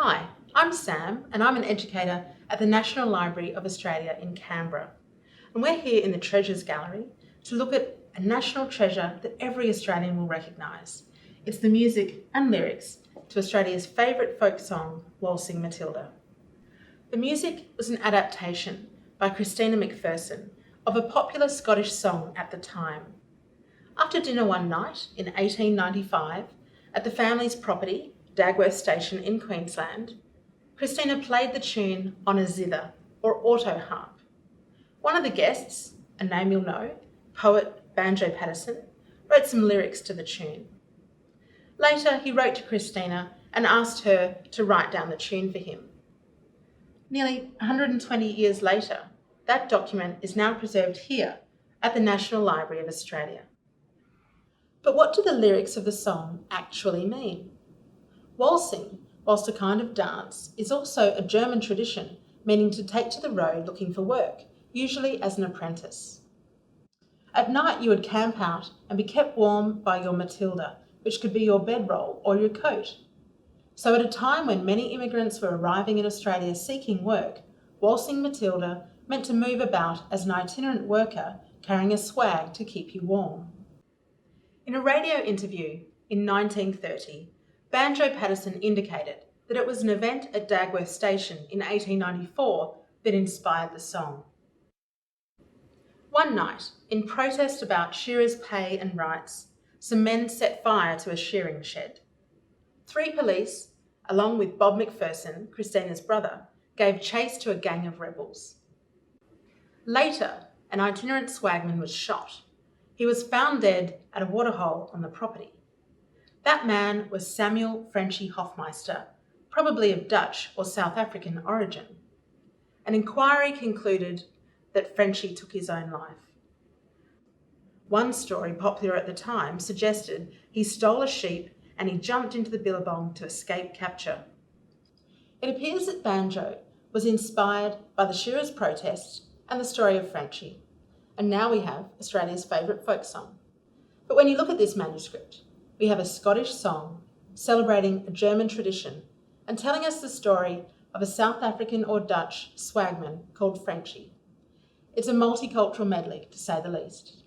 Hi, I'm Sam and I'm an educator at the National Library of Australia in Canberra. And we're here in the Treasures Gallery to look at a national treasure that every Australian will recognise. It's the music and lyrics to Australia's favourite folk song, Waltzing Matilda. The music was an adaptation by Christina Macpherson of a popular Scottish song at the time. After dinner one night in 1895 at the family's property, Dagworth Station in Queensland, Christina played the tune on a zither or auto harp. One of the guests, a name you'll know, poet Banjo Patterson, wrote some lyrics to the tune. Later, he wrote to Christina and asked her to write down the tune for him. Nearly 120 years later, that document is now preserved here at the National Library of Australia. But what do the lyrics of the song actually mean? Waltzing, whilst a kind of dance, is also a German tradition meaning to take to the road looking for work, usually as an apprentice. At night you would camp out and be kept warm by your Matilda, which could be your bedroll or your coat. So at a time when many immigrants were arriving in Australia seeking work, Waltzing Matilda meant to move about as an itinerant worker carrying a swag to keep you warm. In a radio interview in 1930, Banjo Patterson indicated that it was an event at Dagworth Station in 1894 that inspired the song. One night, in protest about shearers' pay and rights, some men set fire to a shearing shed. 3 police, along with Bob Macpherson, Christina's brother, gave chase to a gang of rebels. Later, an itinerant swagman was shot. He was found dead at a waterhole on the property. That man was Samuel Frenchy Hofmeister, probably of Dutch or South African origin. An inquiry concluded that Frenchy took his own life. One story popular at the time suggested he stole a sheep and he jumped into the billabong to escape capture. It appears that Banjo was inspired by the shearers' protest and the story of Frenchy, and now we have Australia's favourite folk song. But when you look at this manuscript, we have a Scottish song celebrating a German tradition and telling us the story of a South African or Dutch swagman called Frenchy. It's a multicultural medley, to say the least.